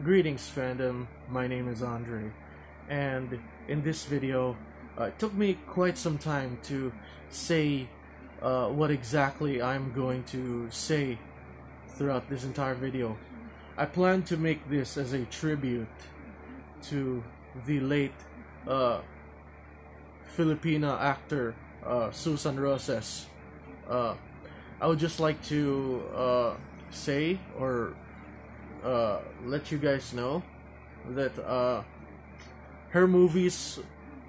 Greetings fandom, my name is Andre, and in this video, it took me quite some time to say what exactly I'm going to say throughout this entire video. I plan to make this as a tribute to the late uh, Filipina actor Susan Roces. Uh, I would just like to say or let you guys know that her movies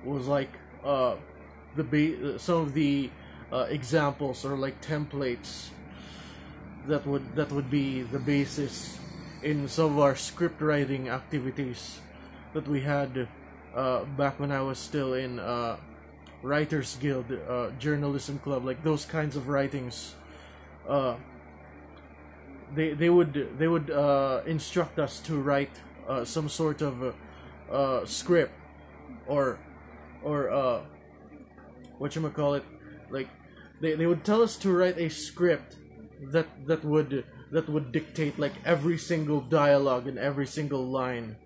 was like some of the examples or like templates that would be the basis in some of our script writing activities that we had back when I was still in Writers Guild, journalism club, like those kinds of writings. Uh, they would instruct us to write some sort of script or what, like they would tell us to write a script that would dictate like every single dialogue and every single line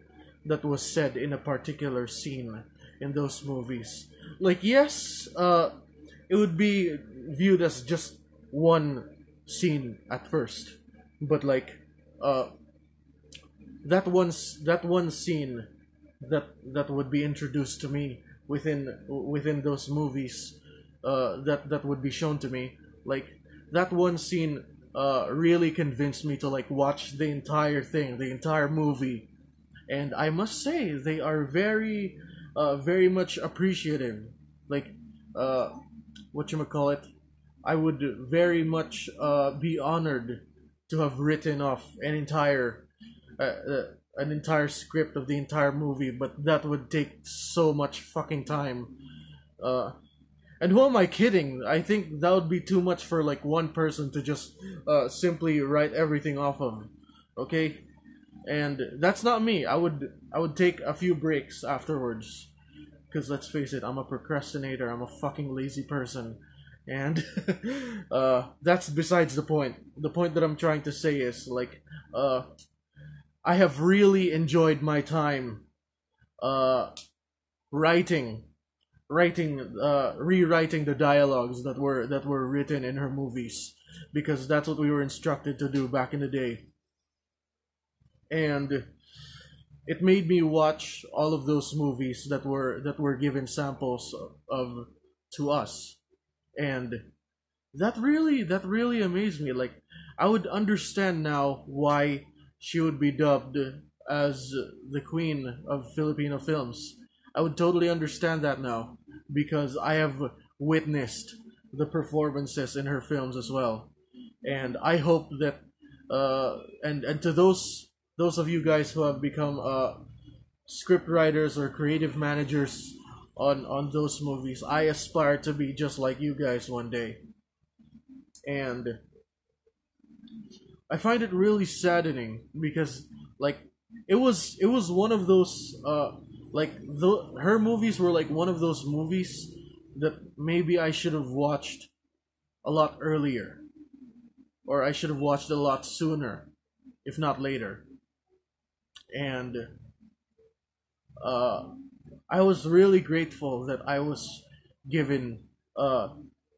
that was said in a particular scene in those movies. Like, yes, it would be viewed as just one scene at first, but like that one scene that would be introduced to me within those movies, that would be shown to me, like that one scene really convinced me to like watch the entire thing, the entire movie. And I must say they are very much appreciative. Like, what, I would very much be honored to have written off an entire script of the entire movie, but that would take so much fucking time. Uh, and who am I kidding? I think that would be too much for like one person to just simply write everything off of. Okay, and that's not me. I would take a few breaks afterwards, because let's face it, I'm a procrastinator. I'm a fucking lazy person, and that's besides the point. The point that I'm trying to say is like I have really enjoyed my time uh, writing, rewriting the dialogues that were written in her movies, because that's what we were instructed to do back in the day, and it made me watch all of those movies that were given samples of to us, and that really amazed me. Like, I would understand now why she would be dubbed as the queen of Filipino films. I would totally understand that now, because I have witnessed the performances in her films as well, and I hope that and to those of you guys who have become script writers or creative managers on those movies, I aspire to be just like you guys one day. And I find it really saddening because like it was one of those her movies were like one of those movies that maybe I should have watched a lot earlier, or I should have watched a lot sooner, if not later. And uh, I was really grateful that I was given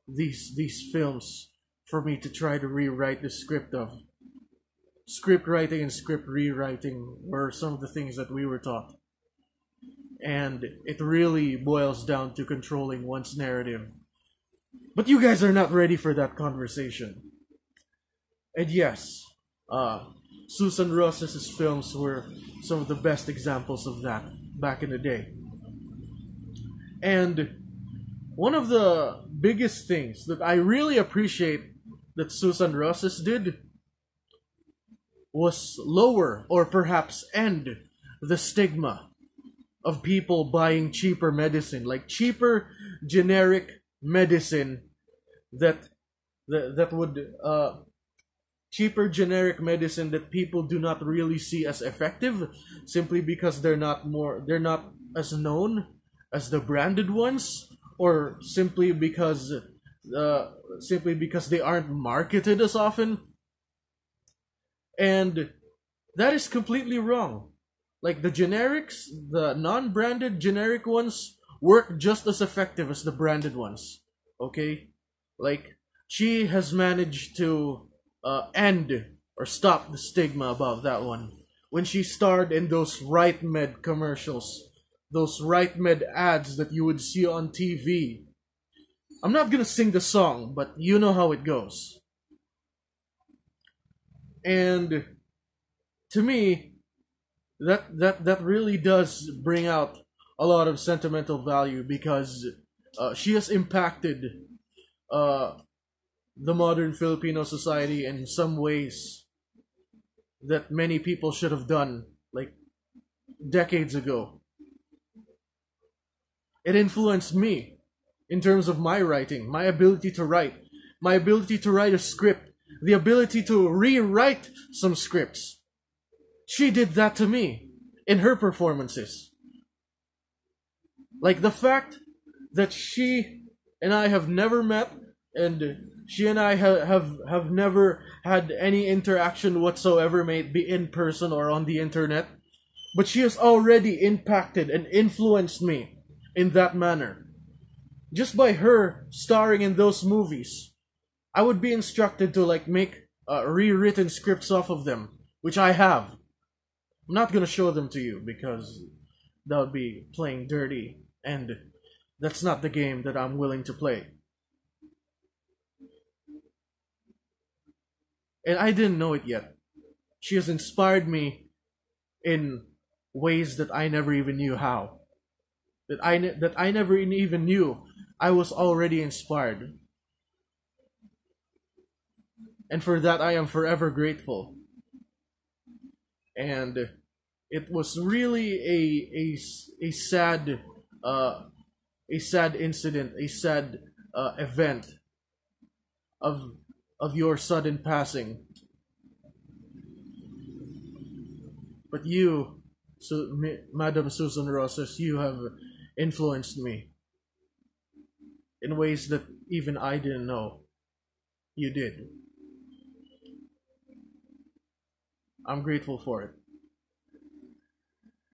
these films for me to try to rewrite the script of. Script writing and script rewriting were some of the things that we were taught, and it really boils down to controlling one's narrative. But you guys are not ready for that conversation. And yes, Susan Roces' films were some of the best examples of that back in the day. And one of the biggest things that I really appreciate that Susan Roces did was lower or perhaps end the stigma of people buying cheaper medicine, like cheaper generic medicine that that would cheaper generic medicine that people do not really see as effective, simply because they're not as known as the branded ones, or simply because they aren't marketed as often. And that is completely wrong. Like the generics, the non-branded generic ones work just as effective as the branded ones. Okay? Like, she has managed to end or stop the stigma about that one. When she starred in those Right Med commercials, those Right Med ads that you would see on TV. I'm not gonna sing the song, but you know how it goes. And to me, that really does bring out a lot of sentimental value because she has impacted uh, the modern Filipino society in some ways that many people should have done like decades ago. It influenced me in terms of my writing, my ability to write a script, the ability to rewrite some scripts. She did that to me in her performances. Like the fact that she and I have never met, and she and I have never had any interaction whatsoever, may it be in person or on the internet, but she has already impacted and influenced me in that manner. Just by her starring in those movies, I would be instructed to like make rewritten scripts off of them, which I have. I'm not gonna show them to you because that would be playing dirty, and that's not the game that I'm willing to play. And I didn't know it yet. She has inspired me in ways that I never even knew how. That I never even knew I was already inspired. And for that I am forever grateful. And it was really a sad a sad incident, a sad event of your sudden passing. But you, Madam Susan Roces, you have influenced me in ways that even I didn't know you did. I'm grateful for it.